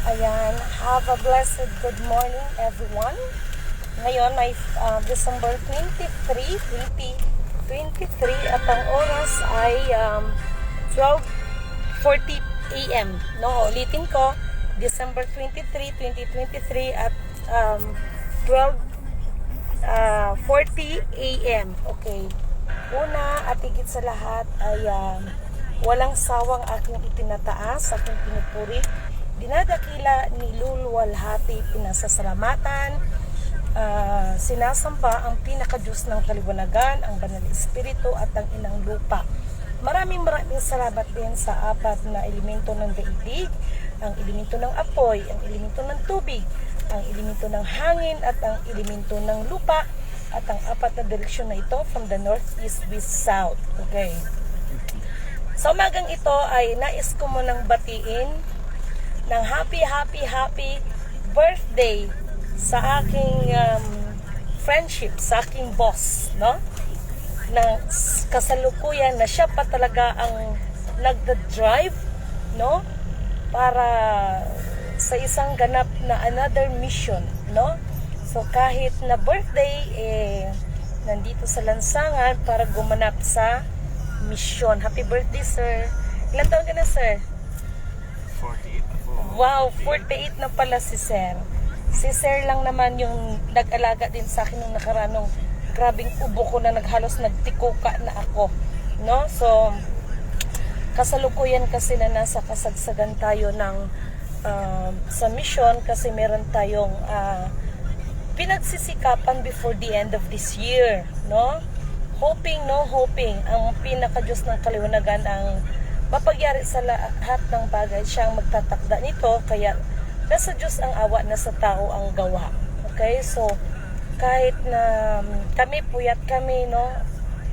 Ayan, have a blessed good morning everyone. Ngayon ay December 23, 2023 at ang oras ay 12:40 a.m. No, ulitin ko, December 23, 2023 at 12:40 a.m. Okay. Una at higit sa lahat ay walang sawang aking itinataas, aking pinupuri, dinadakila, niluluwalhati, pinasasalamatan, sinasamba ang pinaka-Diyos ng kaliwanagan, ang Banal na Espiritu at ang Inang Lupa. Maraming salamat din sa apat na elemento ng daigdig, ang elemento ng apoy, ang elemento ng tubig, ang elemento ng hangin at ang elemento ng lupa, at ang apat na direksyon na ito from the north, east, west, south. Okay. Sa umagang ito ay nais ko munang batiin ng happy birthday sa aking friendship, sa aking boss, no? Na kasalukuyan na siya pa talaga ang nagda-drive, no? Para sa isang ganap na another mission, no? So kahit na birthday, nandito sa lansangan para gumanap sa mission. Happy birthday, sir. Ilan taon ka na, sir? 48 na po. Wow, 48 na pala si sir. Si sir lang naman yung nag-alaga din sa akin nung nakaranong grabing ubo ko na naghalos nagtikuka na ako. No? So, kasalukuyan kasi na nasa kasagsagan tayo ng sa mission kasi meron tayong pinagsisikapan before the end of this year, no? Hoping ang pinaka-Diyos ng kaliwanagan ang mapagyari sa lahat ng bagay, siya ang magtatakda nito, kaya nasa Diyos ang awa, nasa tao ang gawa. Okay, so kahit na kami puyat kami, no?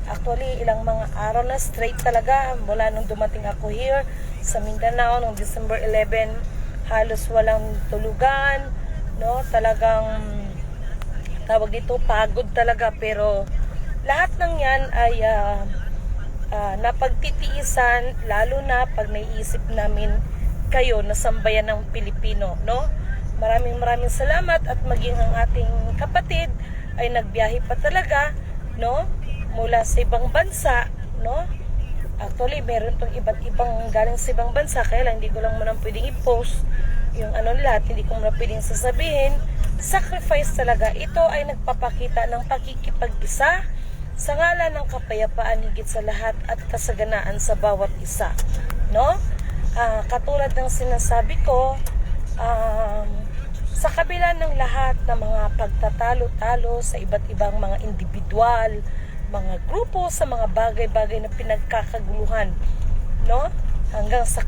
Actually ilang mga araw na straight talaga mula nung dumating ako here sa Mindanao noong December 11, halos walang tulugan, no? Talagang tawag dito, pagod talaga, pero lahat ng yan ay napagtitiisan, lalo na pag naiisip namin kayo na sambayan ng Pilipino, no? Maraming salamat, at maging ang ating kapatid ay nagbiyahe pa talaga, no? Mula sa ibang bansa, no? Actually, meron tong iba't ibang galing sa ibang bansa, kaya lang hindi ko lang muna pwedeng i-post yung lahat, hindi ko muna pwedeng sasabihin. Sacrifice talaga. Ito ay nagpapakita ng pakikipag-isa sa ngalan ng kapayapaan higit sa lahat at kasaganaan sa bawat isa, no? Katulad ng sinasabi ko, sa kabila ng lahat ng mga pagtatalo-talo sa iba't ibang mga individual, mga grupo, sa mga bagay-bagay na pinagkakaguluhan, no? Hanggang sa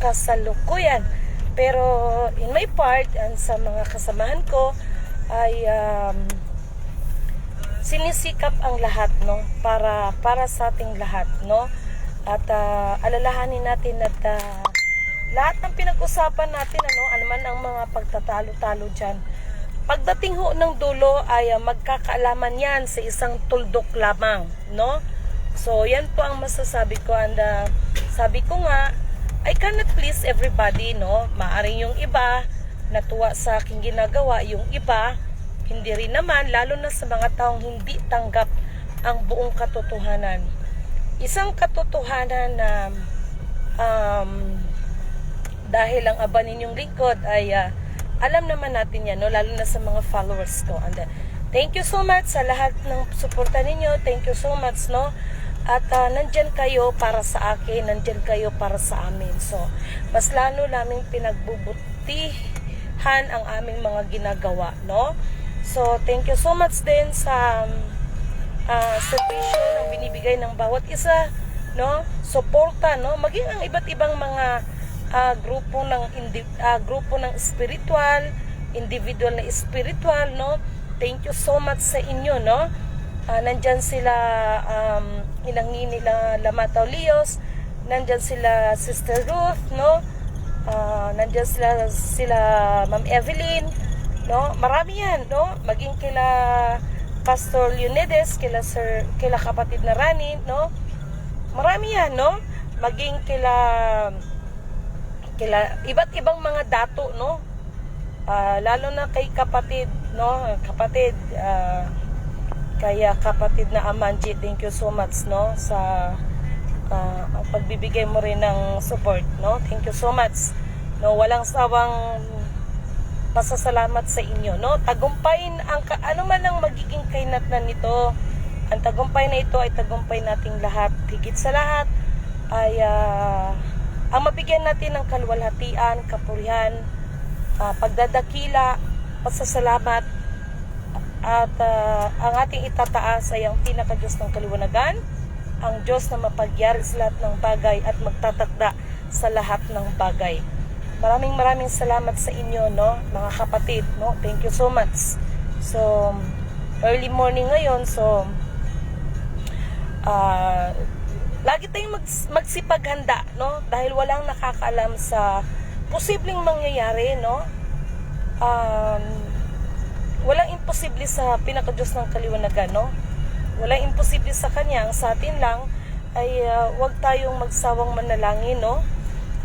kasalukuyan. Pero in my part, and sa mga kasamahan ko, ay sinisikap ang lahat, no? Para sa ating lahat, no? At alalahanin natin at lahat ng pinag-usapan natin, ano man ang mga pagtatalo-talo dyan, pagdating ho ng dulo ay magkakaalaman yan sa isang tuldok lamang, no? So yan po ang masasabi ko, and sabi ko nga, I cannot please everybody, no? Maaring yung iba natuwa sa aking ginagawa, yung iba hindi rin naman, lalo na sa mga taong hindi tanggap ang buong katotohanan. Isang katotohanan na dahil ang aba ninyong lingkod ay alam naman natin yan, no? Lalo na sa mga followers ko. And thank you so much sa lahat ng suporta ninyo. Thank you so much, no? At nandyan kayo para sa akin, nandyan kayo para sa amin. So, mas lalo naming pinagbubutihan ang aming mga ginagawa, no? So, thank you so much din sa servisyo na binibigay ng bawat isa, no? Suporta, no? Maging ang iba't ibang mga grupo ng spiritual, individual na spiritual, no? Thank you so much sa inyo, no? Nandyan sila inangin nila Lamataw Leos, nandyan sila Sister Ruth, no? Nandyan sila Ma'am Evelyn, no? Marami yan, no? Maging kila Pastor Leonides, kila kapatid na Rani, no? Marami yan, no? Maging kila iba't ibang mga dato, no? Lalo na kay kapatid, no? Kapatid, kaya kapatid na Amanji, thank you so much, no? Sa pagbibigay mo rin ng support, no? Thank you so much. No, walang sawang pasasalamat sa inyo, no? Tagumpay ano man ang magiging kainatnan nito. Ang tagumpay na ito ay tagumpay nating lahat. Higit sa lahat ay ang mabigyan natin ng kaluwalhatian, kapurihan, pagdadakila, pasasalamat, at ang ating itataas ay ang pinaka-Diyos ng kaliwanagan, ang Diyos na mapagyari sa lahat ng bagay at magtatakda sa lahat ng bagay. Maraming salamat sa inyo, no, mga kapatid, no? Thank you so much. So, early morning ngayon, so lagi tayong magsipaghanda, no? Dahil walang nakakaalam sa posibleng mangyayari, no? Walang imposible sa pinaka-Diyos ng kaliwanagan, no? Walang imposible sa Kanya. Ang sa atin lang ay huwag tayong magsawang manalangin, no?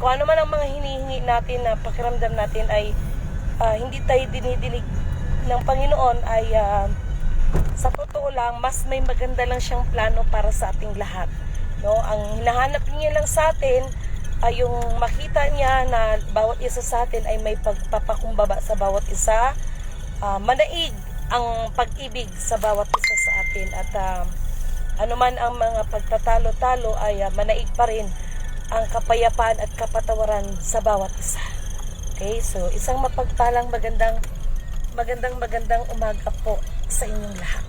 Kung ano man ang mga hinihingi natin na pakiramdam natin ay hindi tayo dinidinig ng Panginoon, ay sa totoo lang, mas may maganda lang siyang plano para sa ating lahat, no? Ang hinahanap niya lang sa atin ay yung makita niya na bawat isa sa atin ay may pagpapakumbaba sa bawat isa, manaig ang pag-ibig sa bawat isa sa atin, at anuman ang mga pagtatalo-talo ay manaig pa rin ang kapayapaan at kapatawaran sa bawat isa. Okay, so isang mapagpalang magandang umaga po sa inyong lahat.